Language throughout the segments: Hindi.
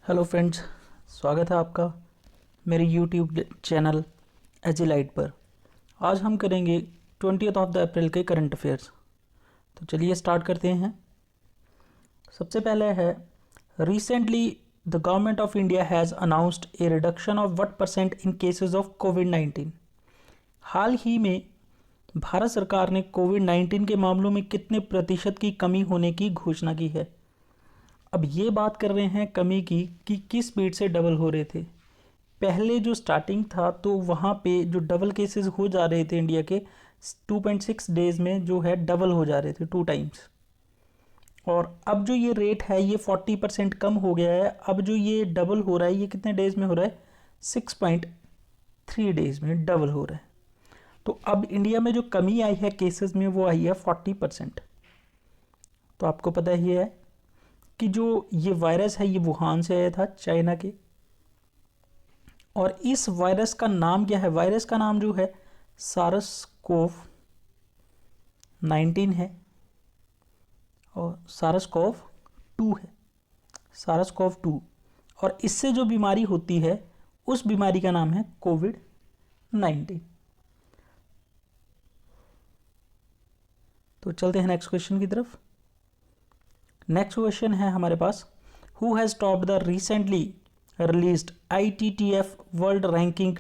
हेलो फ्रेंड्स, स्वागत है आपका मेरे यूट्यूब चैनल एजिलाइट पर। आज हम करेंगे 20 अप्रैल के करंट अफेयर्स। तो चलिए स्टार्ट करते हैं। सबसे पहले है, recently the government of India has announced a reduction of what percent in cases of कोविड-19। हाल ही में भारत सरकार ने कोविड-19 के मामलों में कितने प्रतिशत की कमी होने की घोषणा की है। अब ये बात कर रहे हैं कमी की कि किस स्पीड से डबल हो रहे थे। पहले जो स्टार्टिंग था तो वहाँ पे जो डबल केसेस हो जा रहे थे इंडिया के 2.6 डेज में जो है डबल हो जा रहे थे 2 टाइम्स। और अब जो ये रेट है ये 40% कम हो गया है। अब जो ये डबल हो रहा है ये कितने डेज में हो रहा है, 6.3 डेज में डबल हो रहा है। तो अब इंडिया में जो कमी आई है केसेस में वो आई है 40%। तो आपको पता ही है कि जो ये वायरस है ये वुहान से आया था, चाइना के। और इस वायरस का नाम क्या है, वायरस का नाम जो है सारस-कोव-19 है और सारस-कोव-2 है, सारस-कोव-2। और इससे जो बीमारी होती है उस बीमारी का नाम है कोविड-19। तो चलते हैं नेक्स्ट क्वेश्चन की तरफ। नेक्स्ट क्वेश्चन है हमारे पास, who has topped the recently released ITTF world ranking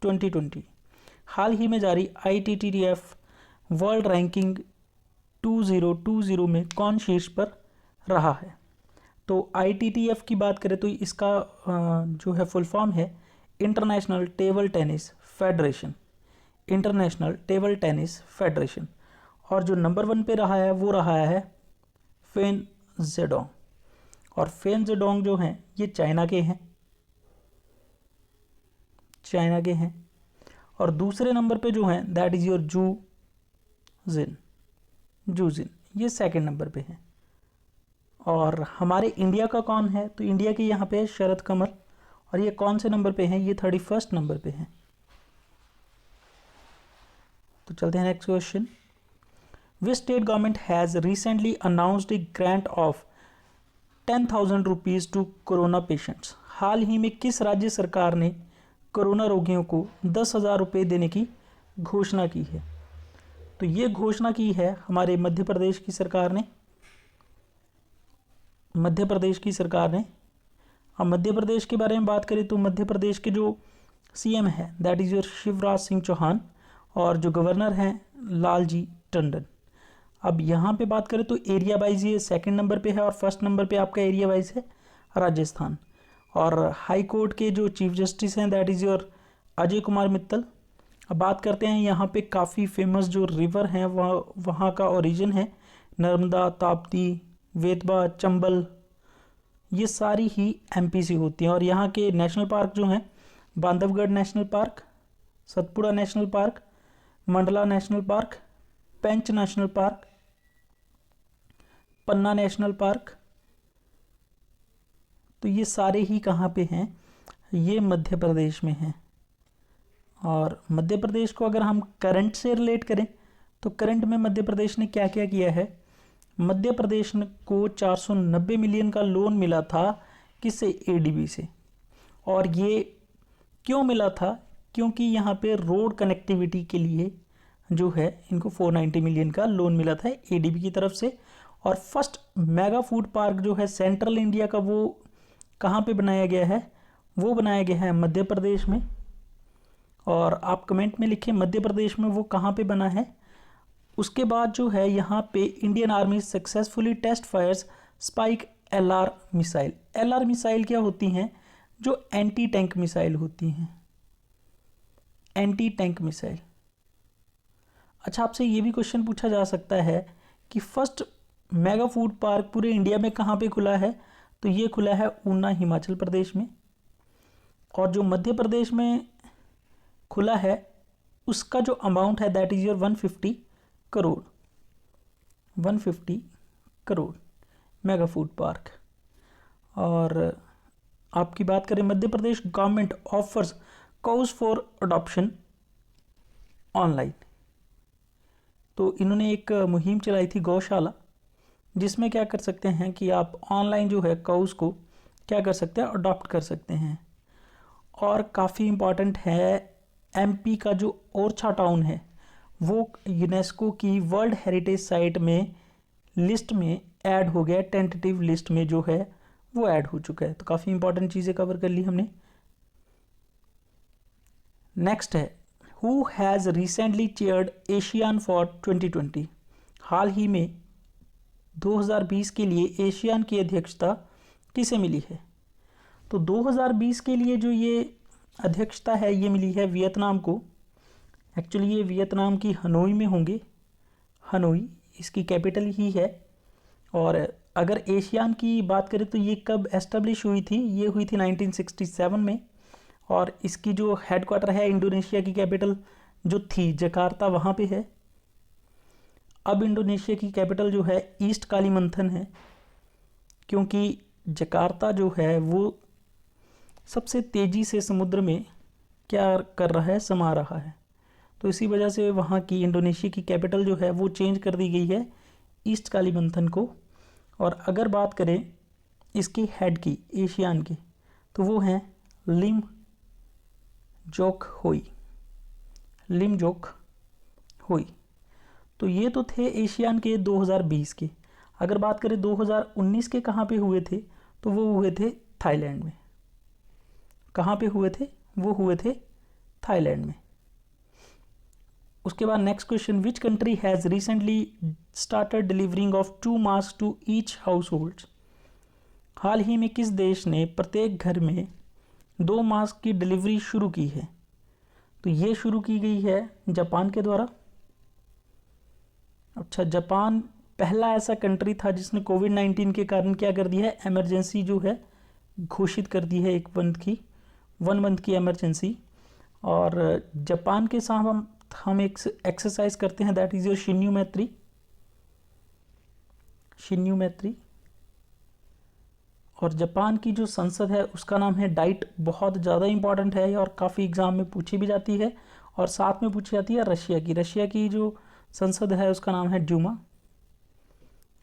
2020। हाल ही में जारी ITTF वर्ल्ड रैंकिंग 2020 में कौन शीर्ष पर रहा है। तो ITTF की बात करें तो इसका जो है फुल फॉर्म है international table tennis federation, international table tennis federation. और जो नंबर 1 पे रहा है वो रहा है फेन जेडोंग। और फेन जेडोंग जो हैं ये चाइना के हैं, चाइना के हैं। और दूसरे नंबर पे जो हैं दैट इज योर जूजिन, जूजिन ये सेकंड नंबर पे हैं। और हमारे इंडिया का कौन है, तो इंडिया के यहाँ पे है शरद कमल। और ये कौन से नंबर पे हैं, ये 31st नंबर पे हैं। तो चलते हैं next question. Which state government has recently announced a grant of 10,000 rupees to corona patients. हाल ही में किस राज्य सरकार ने कोरोना रोगियों को 10,000 रुपये देने की घोषणा की है। तो ये घोषणा की है हमारे मध्य प्रदेश की सरकार ने, मध्य प्रदेश की सरकार ने। अब मध्य प्रदेश के बारे में बात करें तो मध्य प्रदेश के जो CM है that is your Shivraj Singh Chouhan. और जो गवर्नर हैं लालजी टंडन। अब यहाँ पे बात करें तो एरिया वाइज ये सेकंड नंबर पे है और फर्स्ट नंबर पे आपका एरिया वाइज है राजस्थान। और हाई कोर्ट के जो चीफ जस्टिस हैं that is your Ajay Kumar Mittal. अब बात करते हैं यहाँ पे काफ़ी फेमस जो रिवर हैं वहाँ का ओरिजिन है नर्मदा, ताप्ती, वेतवा, चंबल, ये सारी ही MP से होती हैं। और यहाँ के नेशनल पार्क जो हैं Bandhavgarh national park, Satpura national park, Mandla national park, Pench national park, Panna national park. तो ये सारे ही कहाँ पे हैं, ये मध्य प्रदेश में हैं। और मध्य प्रदेश को अगर हम करंट से रिलेट करें तो करंट में मध्य प्रदेश ने क्या क्या किया है। मध्य प्रदेश को 490 मिलियन का लोन मिला था, किससे, ADB से। और ये क्यों मिला था, क्योंकि यहाँ पे रोड कनेक्टिविटी के लिए जो है इनको 490 मिलियन का लोन मिला था ADB की तरफ से। और फर्स्ट मेगा फूड पार्क जो है सेंट्रल इंडिया का वो कहाँ पे बनाया गया है, वो बनाया गया है मध्य प्रदेश में। और आप कमेंट में लिखें मध्य प्रदेश में वो कहाँ पे बना है। उसके बाद जो है यहाँ पे Indian army successfully test fires spike LR missile. LR missile क्या होती हैं, जो एंटी टैंक मिसाइल होती हैं, एंटी टैंक मिसाइल। अच्छा, आपसे ये भी क्वेश्चन पूछा जा सकता है कि फर्स्ट मेगा फूड पार्क पूरे इंडिया में कहाँ पे खुला है, तो ये खुला है ऊना, हिमाचल प्रदेश में। और जो मध्य प्रदेश में खुला है उसका जो अमाउंट है that is your 150 crore, 150 crore mega food park. और आपकी बात करें Madhya Pradesh government offers cows for adoption online. तो इन्होंने एक मुहिम चलाई थी गौशाला, जिसमें क्या कर सकते हैं कि आप ऑनलाइन जो है काउस को क्या कर सकते हैं, अडॉप्ट कर सकते हैं। और काफ़ी इम्पॉर्टेंट है, एमपी का जो ओरछा टाउन है वो यूनेस्को की वर्ल्ड हेरिटेज साइट में लिस्ट में ऐड हो गया, टेंटेटिव लिस्ट में जो है वो ऐड हो चुका है। तो काफ़ी इंपॉर्टेंट चीज़ें कवर कर ली हमने। नेक्स्ट है, who has recently chaired ASEAN for 2020। हाल ही में 2020 के लिए एशियान की अध्यक्षता किसे मिली है? तो 2020 के लिए जो ये अध्यक्षता है ये मिली है वियतनाम को। एक्चुअली ये वियतनाम की हनोई में होंगे, हनोई इसकी कैपिटल ही है। और अगर एशियान की बात करें तो ये कब एस्टेब्लिश हुई थी? ये हुई थी 1967 में। और इसकी जो हेडक्वार्टर है इंडोनेशिया की कैपिटल जो थी जकार्ता, वहाँ पे है। अब इंडोनेशिया की कैपिटल जो है ईस्ट कालीमंथन है, क्योंकि जकार्ता जो है वो सबसे तेज़ी से समुद्र में क्या कर रहा है, समा रहा है। तो इसी वजह से वहाँ की इंडोनेशिया की कैपिटल जो है वो चेंज कर दी गई है ईस्ट कालीमंथन को। और अगर बात करें इसके हेड की, एशियान की, तो वो हैं लिम जोक होई, लिम जोक होई। तो ये तो थे एशियान के 2020 के। अगर बात करें 2019 के कहाँ पे हुए थे, तो वो हुए थे थाईलैंड में। कहाँ पे हुए थे? वो हुए थे थाईलैंड में। उसके बाद next question, which country has recently started delivering of 2 mask to each household. हाल ही में किस देश ने प्रत्येक घर में 2 मास्क की डिलीवरी शुरू की है? तो ये शुरू की गई है जापान के द्वारा। अच्छा, जापान पहला ऐसा कंट्री था जिसने कोविड-19 के कारण क्या कर दिया है, इमरजेंसी जो है घोषित कर दी है, 1 मंथ की इमरजेंसी। और जापान के साथ हम एक एक्सरसाइज करते हैं, दैट इज योर शिन्यू मैत्री। शिन्यू मैत्री। और जापान की जो संसद है उसका नाम है डाइट। बहुत ज़्यादा इंपॉर्टेंट है और काफ़ी एग्जाम में पूछी भी जाती है। और साथ में पूछी जाती है रशिया की जो संसद है उसका नाम है ड्यूमा,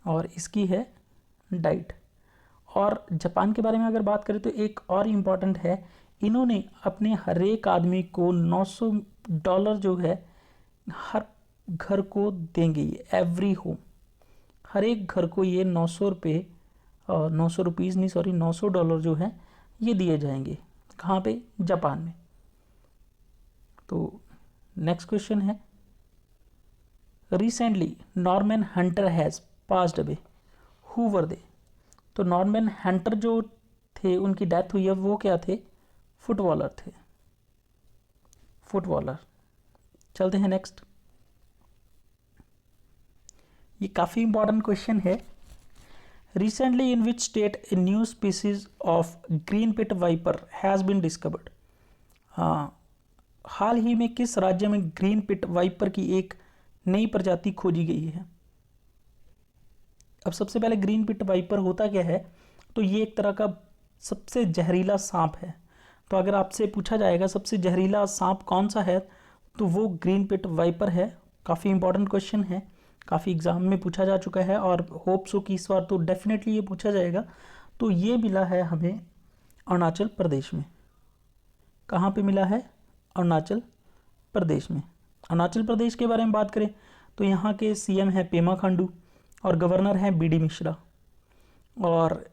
और इसकी है डाइट। और जापान के बारे में अगर बात करें तो एक और इम्पॉर्टेंट है, इन्होंने अपने हर एक आदमी को $900 जो है हर घर को देंगे, एवरी होम, हर एक घर को ये 900 रुपये, 900 रुपीज़ नहीं सॉरी, $900 जो है ये दिए जाएंगे। कहाँ पे? जापान में। तो नेक्स्ट क्वेश्चन है, recently Norman Hunter has passed away, who were they. तो नॉर्मन हंटर जो थे उनकी डेथ हुई है, वो क्या थे? फुटबॉलर थे, फुटबॉलर। चलते हैं नेक्स्ट। ये काफ़ी इंपॉर्टेंट क्वेश्चन है, recently in which state a new species of green pit viper has been discovered. हाँ, हाल ही में किस राज्य में ग्रीन पिट वाइपर की एक नई प्रजाति खोजी गई है? अब सबसे पहले ग्रीन पिट वाइपर होता क्या है? तो ये एक तरह का सबसे जहरीला सांप है। तो अगर आपसे पूछा जाएगा सबसे जहरीला सांप कौन सा है, तो वो ग्रीन पिट वाइपर है। काफ़ी इंपॉर्टेंट क्वेश्चन है, काफ़ी एग्जाम में पूछा जा चुका है और होप सो कि इस बार तो डेफिनेटली ये पूछा जाएगा। तो ये मिला है हमें अरुणाचल प्रदेश में। कहाँ पे मिला है? अरुणाचल प्रदेश में। अरुणाचल प्रदेश के बारे में बात करें तो यहाँ के सीएम है पेमा खांडू और गवर्नर हैं बीडी मिश्रा। और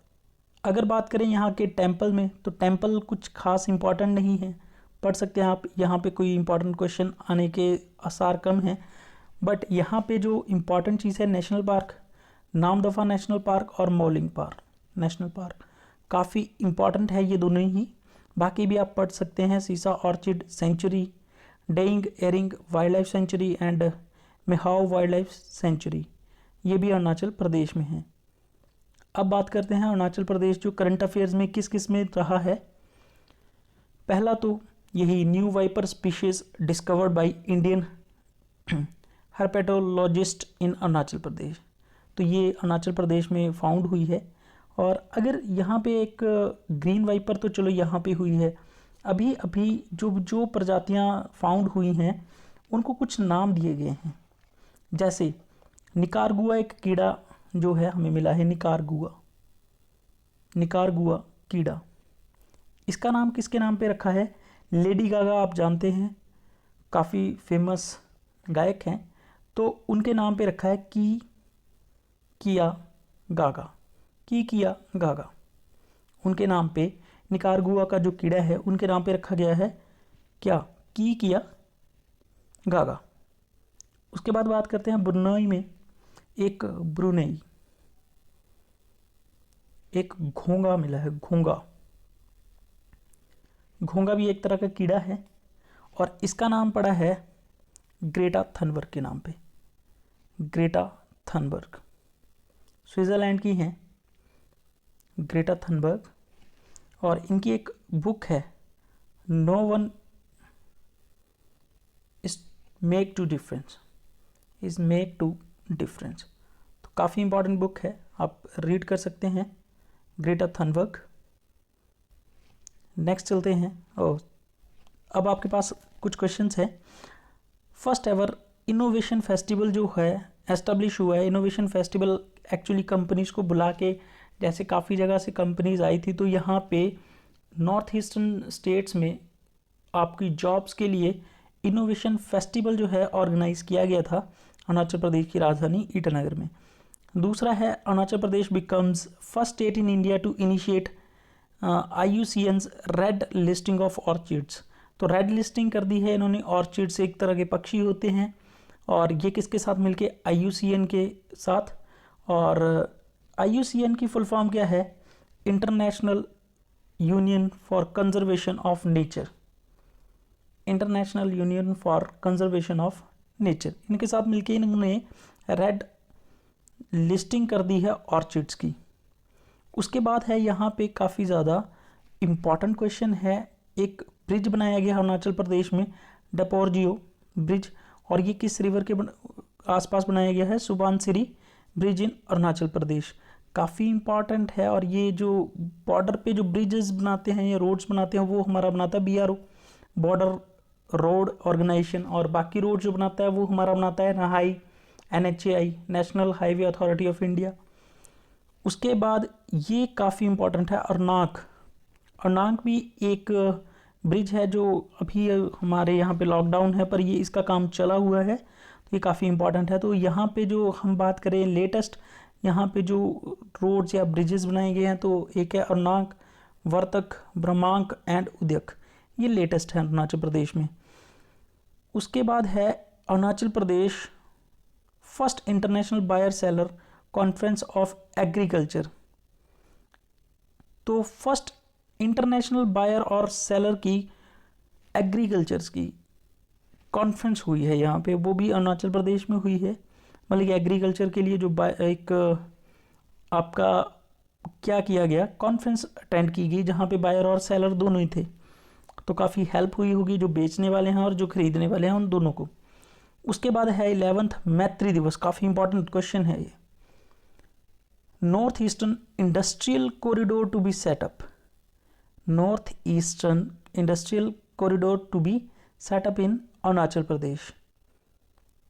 अगर बात करें यहाँ के टेंपल में, तो टेंपल कुछ खास इंपॉर्टेंट नहीं है, पढ़ सकते हैं आप। यहाँ पे कोई इंपॉर्टेंट क्वेश्चन आने के आसार कम हैं। बट यहाँ पे जो इम्पॉर्टेंट चीज़ है, national park, Namdapha national park और मौलिंग पार्क नेशनल पार्क, काफ़ी इम्पॉर्टेंट है ये दोनों ही। बाकी भी आप पढ़ सकते हैं, Sessa orchid sanctuary, D'Ering wildlife sanctuary and Mehao wildlife sanctuary, ये भी अरुणाचल प्रदेश में है। अब बात करते हैं अरुणाचल प्रदेश जो करंट अफेयर्स में किस किस में रहा है। पहला तो यही new viper species discovered by Indian herpetologist in Arunachal Pradesh. तो ये अरुणाचल प्रदेश में फाउंड हुई है। और अगर यहाँ पे एक ग्रीन वाइपर तो चलो यहाँ पे हुई है, अभी अभी जो प्रजातियाँ फाउंड हुई हैं उनको कुछ नाम दिए गए हैं। जैसे निकारगुआ एक कीड़ा जो है हमें मिला है, निकारगुआ कीड़ा। इसका नाम किसके नाम पे रखा है? लेडी गागा आप जानते हैं, काफ़ी फेमस गायक हैं, तो उनके नाम पे रखा है किया गागा। किया गागा उनके नाम पे, निकारगुआ का जो कीड़ा है उनके नाम पे रखा गया है क्या? किया गागा। उसके बाद बात करते हैं ब्रुनई में ब्रुनई एक घोंगा मिला है। घोंगा भी एक तरह का कीड़ा है और इसका नाम पड़ा है ग्रेटा थनबर्ग के नाम पे। ग्रेटा थनबर्ग स्विट्ज़रलैंड की हैं ग्रेटा थनबर्ग, और इनकी एक बुक है no one is make to difference. तो काफ़ी इंपॉर्टेंट बुक है, आप रीड कर सकते हैं ग्रेटा थनबर्ग। नेक्स्ट चलते हैं। अब आपके पास कुछ क्वेश्चंस हैं। फर्स्ट एवर इनोवेशन फेस्टिवल जो है एस्टेब्लिश हुआ है। इनोवेशन फेस्टिवल एक्चुअली कंपनीज को बुला के, जैसे काफ़ी जगह से कंपनीज आई थी, तो यहाँ पे नॉर्थ ईस्टर्न स्टेट्स में आपकी जॉब्स के लिए इनोवेशन फेस्टिवल जो है ऑर्गेनाइज किया गया था अरुणाचल प्रदेश की राजधानी ईटानगर में। दूसरा है Arunachal Pradesh becomes first state in India to initiate IUCN's red listing of orchids. तो रेड लिस्टिंग कर दी है इन्होंने। ऑर्चिड्स एक तरह के पक्षी होते हैं और ये किसके साथ मिलके? IUCN के साथ। और IUCN की फुल फॉर्म क्या है? International union for conservation of nature. International union for conservation of nature, इनके साथ मिलके इन्होंने रेड लिस्टिंग कर दी है ऑर्चिड्स की। उसके बाद है यहाँ पे काफ़ी ज़्यादा इम्पॉर्टेंट क्वेश्चन है। एक ब्रिज बनाया गया अरुणाचल प्रदेश में, डपोरजियो ब्रिज, और ये किस रिवर के आसपास बनाया गया है? सुबानसिरी ब्रिज इन अरुणाचल प्रदेश। काफ़ी इम्पॉर्टेंट है। और ये जो बॉर्डर पे जो ब्रिजेस बनाते हैं या रोड्स बनाते हैं वो हमारा बनाता है BRO, बॉर्डर रोड ऑर्गेनाइजेशन, और बाकी रोड जो बनाता है वो हमारा बनाता है NHAI, national highway authority of India. उसके बाद ये काफ़ी इम्पॉर्टेंट है अर्नाक भी एक ब्रिज है जो अभी हमारे यहाँ पे लॉकडाउन है, पर ये इसका काम चला हुआ है, तो ये काफ़ी इम्पॉर्टेंट है। तो यहाँ पे जो हम बात करें लेटेस्ट, यहाँ पे जो रोड्स या ब्रिजेस बनाए गए हैं, तो एक है अर्नाक, वर्तक, ब्रह्मांक एंड उद्यक, ये लेटेस्ट है अरुणाचल प्रदेश में। उसके बाद है Arunachal Pradesh first international buyer seller conference of agriculture. तो फर्स्ट इंटरनेशनल बायर और सेलर की एग्रीकल्चर्स की कॉन्फ्रेंस हुई है यहाँ पे, वो भी अरुणाचल प्रदेश में हुई है। मतलब एग्रीकल्चर के लिए जो एक आपका क्या किया गया, कॉन्फ्रेंस अटेंड की गई, जहाँ पे बायर और सेलर दोनों ही थे। तो काफ़ी हेल्प हुई होगी जो बेचने वाले हैं और जो खरीदने वाले हैं उन दोनों को। उसके बाद है 11th मैत्री दिवस, काफ़ी इंपॉर्टेंट क्वेश्चन है ये। North eastern industrial corridor to be set up. North eastern industrial corridor to be set up in Arunachal Pradesh.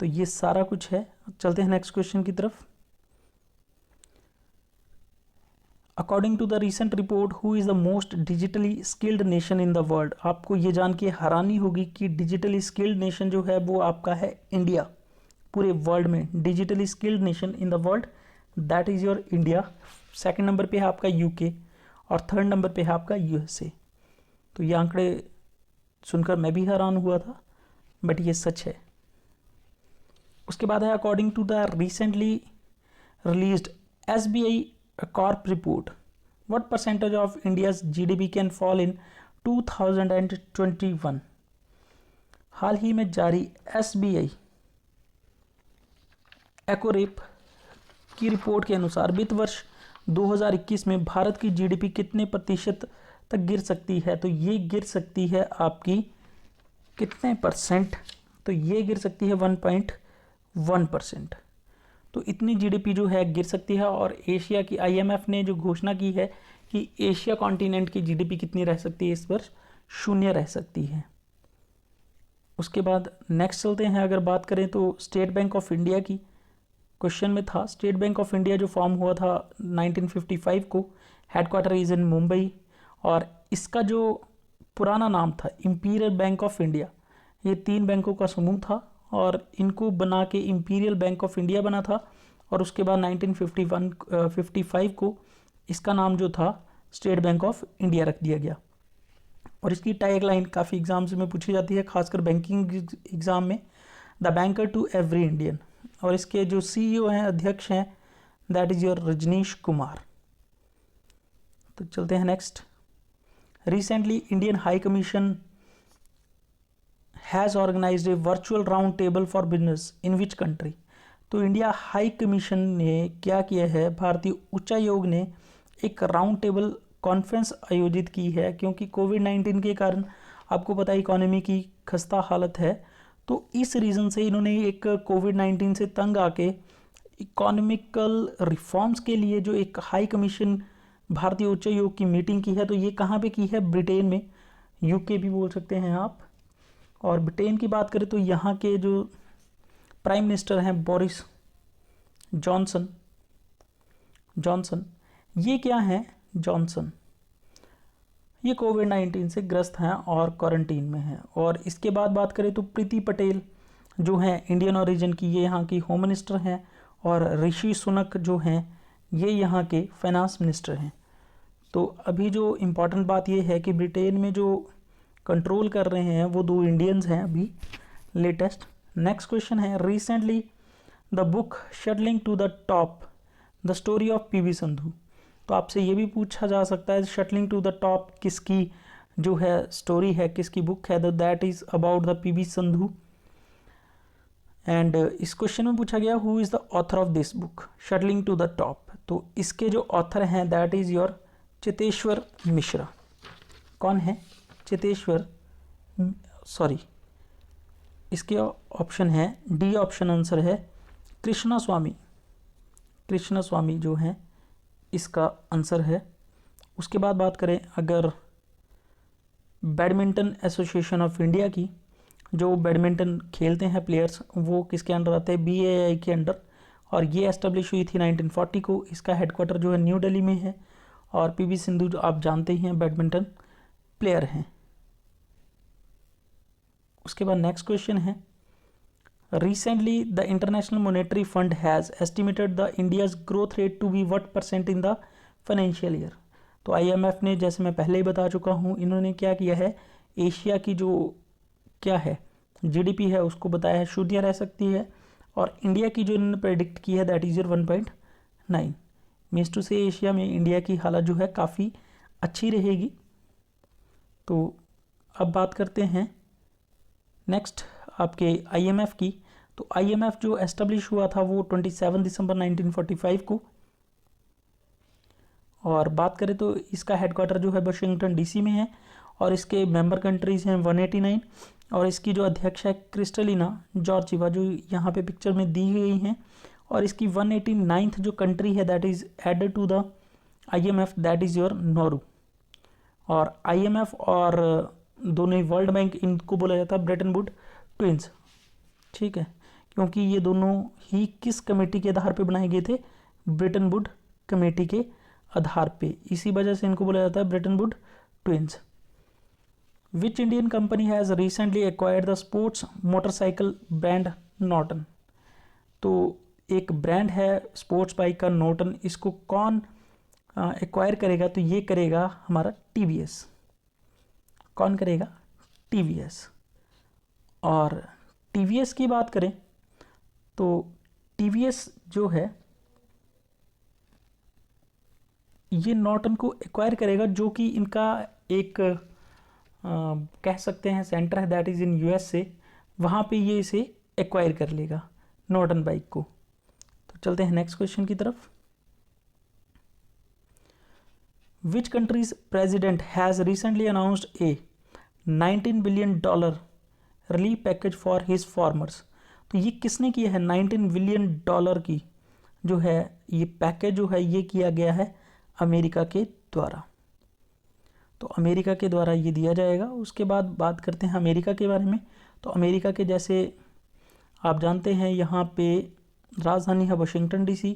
तो ये सारा कुछ है। चलते हैं नेक्स्ट क्वेश्चन की तरफ। According to the recent report who is the most digitally skilled nation in the world. आपको ये जान के हैरानी होगी कि डिजिटली स्किल्ड नेशन जो है वो आपका है इंडिया। पूरे वर्ल्ड में digitally skilled nation in the world, that is your India. Second number पे है आपका UK और थर्ड नंबर पे है आपका USA। तो ये आंकड़े सुनकर मैं भी हैरान हुआ था, बट ये सच है। उसके बाद है according to the recently released SBI corp report, what percentage of India's GDP can fall in 2021। हाल ही में जारी SBI एकोरेप की रिपोर्ट के अनुसार वित्त वर्ष 2021 में भारत की GDP कितने प्रतिशत तक गिर सकती है? तो ये गिर सकती है आपकी कितने परसेंट? तो ये गिर सकती है 1.1%। तो इतनी GDP जो है गिर सकती है। और एशिया की IMF ने जो घोषणा की है कि एशिया कॉन्टिनेंट की GDP कितनी रह सकती है इस वर्ष? 0 रह सकती है। उसके बाद नेक्स्ट चलते हैं। अगर बात करें तो स्टेट बैंक ऑफ इंडिया की, क्वेश्चन में था स्टेट बैंक ऑफ इंडिया जो फॉर्म हुआ था 1955 को, हेडक्वार्टर इज इन मुंबई, और इसका जो पुराना नाम था इंपीरियल बैंक ऑफ इंडिया, ये 3 बैंकों का समूह था और इनको बना के इंपीरियल बैंक ऑफ इंडिया बना था। और उसके बाद 1955 को इसका नाम जो था स्टेट बैंक ऑफ इंडिया रख दिया गया। और इसकी टैग लाइन काफ़ी एग्जाम्स में पूछी जाती है, खासकर बैंकिंग एग्जाम में, the banker to every Indian. और इसके जो CEO हैं, अध्यक्ष हैं, that is your Rajnish Kumar. तो चलते हैं next. Recently Indian high commission has organised a virtual round table for business in which country. तो इंडिया हाई कमीशन ने क्या किया है, भारतीय उच्चायोग ने एक राउंड टेबल कॉन्फ्रेंस आयोजित की है, क्योंकि कोविड-19 के कारण आपको पता है इकोनॉमी की खस्ता हालत है। तो इस रीज़न से इन्होंने एक कोविड-19 से तंग आके इकोनॉमिकल रिफॉर्म्स के लिए जो एक हाई कमीशन भारतीय उच्चायोग की मीटिंग की है। तो ये कहाँ पे की है, ब्रिटेन में, UK भी बोल सकते हैं आप। और ब्रिटेन की बात करें तो यहाँ के जो प्राइम मिनिस्टर हैं बोरिस जॉनसन, ये क्या हैं, जॉनसन, ये कोविड-19 से ग्रस्त हैं और क्वारंटीन में हैं। और इसके बाद बात करें तो प्रीति पटेल जो हैं इंडियन ओरिजिन की, ये यहाँ की होम मिनिस्टर हैं। और ऋषि सुनक जो हैं ये यहाँ के फाइनेंस मिनिस्टर हैं। तो अभी जो इम्पॉर्टेंट बात ये है कि ब्रिटेन में जो कंट्रोल कर रहे हैं वो 2 इंडियंस हैं अभी लेटेस्ट। नेक्स्ट क्वेश्चन है, recently the book shuttling to the top the story of PV Sindhu. तो आपसे ये भी पूछा जा सकता है शटलिंग टू द टॉप किसकी जो है स्टोरी है, किसकी बुक है, that is about the PV Sindhu. And इस क्वेश्चन में पूछा गया who is the author of this book shuttling to the top. तो इसके जो ऑथर हैं that is your Cheteshwar Mishra. कौन है, चेतेश्वर, सॉरी, इसके ऑप्शन है डी ऑप्शन आंसर है कृष्णा स्वामी जो है इसका आंसर है। उसके बाद बात करें अगर बैडमिंटन एसोसिएशन ऑफ इंडिया की, जो बैडमिंटन खेलते हैं प्लेयर्स, वो किसके अंडर आते हैं, BAI के अंडर। और ये एस्टेब्लिश हुई थी 1940 को। इसका हेडक्वार्टर जो है न्यू दिल्ली में है। और PV सिंधु जो आप जानते ही हैं बैडमिंटन प्लेयर हैं। उसके बाद नेक्स्ट क्वेश्चन है, recently the international monetary fund has estimated the India's growth rate to be what % in the financial year. तो IMF ने, जैसे मैं पहले ही बता चुका हूँ, इन्होंने क्या किया है, एशिया की जो क्या है GDP है उसको बताया है शून्य रह सकती है। और इंडिया की जो इन्होंने प्रेडिक्ट की है दैट इज 1.9। मीन्स टू से एशिया में इंडिया की हालत जो है काफ़ी अच्छी रहेगी। तो अब बात करते हैं नेक्स्ट आपके IMF की। तो IMF जो एस्टेब्लिश हुआ था वो 27 दिसंबर 1945 को। और बात करें तो इसका हेडक्वार्टर जो है वाशिंगटन DC में है। और इसके मेंबर कंट्रीज़ हैं 189। और इसकी जो अध्यक्ष है क्रिस्टलिना जॉर्जिवा, जो यहाँ पे पिक्चर में दी गई हैं। और इसकी 189th जो कंट्री है that is added to the IMF, that is your Norway. और IMF और दोनों ही वर्ल्ड बैंक, इनको बोला जाता है ब्रेटन वुड ट्विंस, ठीक है, क्योंकि ये दोनों ही किस कमेटी के आधार पे बनाए गए थे, ब्रेटन वुड कमेटी के आधार पे। इसी वजह से इनको बोला जाता है Brayton would twins. Which Indian company has recently acquired the sports motorcycle brand Norton. तो एक ब्रांड है स्पोर्ट्स बाइक का नॉर्टन, इसको कौन एक्वायर करेगा, तो ये करेगा हमारा TVS। कौन करेगा, TVS। और TVS की बात करें तो TVS जो है ये नॉर्टन को एक्वायर करेगा, जो कि इनका एक कह सकते हैं सेंटर है दैट इज़ इन USA। वहाँ पे ये इसे एक्वायर कर लेगा नॉर्टन बाइक को। तो चलते हैं नेक्स्ट क्वेश्चन की तरफ। Which countries president has recently announced A $19 billion relief package for his farmers. तो ये किसने किया है, $19 बिलियन की जो है ये पैकेज जो है ये किया गया है अमेरिका के द्वारा। तो अमेरिका के द्वारा ये दिया जाएगा। उसके बाद बात करते हैं अमेरिका के बारे में। तो अमेरिका के जैसे आप जानते हैं यहाँ पे राजधानी है वाशिंगटन DC।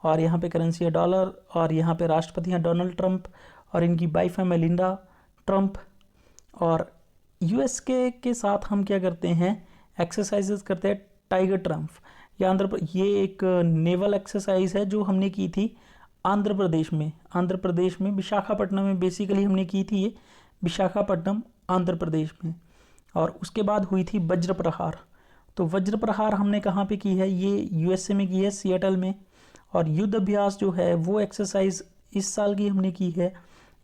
और यहाँ पे करेंसी है डॉलर। और यहाँ पे राष्ट्रपति हैं डोनाल्ड ट्रंप। और इनकी वाइफ है मेलिंडा ट्रंप। और यूएस के साथ हम क्या करते हैं, एक्सरसाइजेस करते हैं टाइगर ट्रंप। ये एक नेवल एक्सरसाइज है जो हमने की थी आंध्र प्रदेश में विशाखापट्टनम में बेसिकली हमने की थी ये, विशाखापट्टनम आंध्र प्रदेश में। और उसके बाद हुई थी वज्र प्रहार। तो वज्र प्रहार हमने कहाँ पे की है, ये यूएसए में की है, सिएटल में। और युद्ध अभ्यास जो है वो एक्सरसाइज इस साल की हमने की है,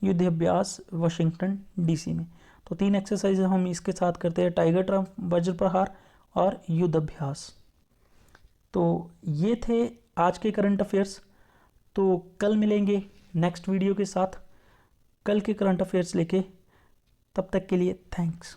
युद्ध अभ्यास वाशिंगटन डीसी में। तो 3 एक्सरसाइज हम इसके साथ करते हैं, टाइगर ट्रंप, वज्र प्रहार और युद्ध अभ्यास। तो ये थे आज के करंट अफेयर्स। तो कल मिलेंगे नेक्स्ट वीडियो के साथ, कल के करंट अफेयर्स लेके। तब तक के लिए थैंक्स।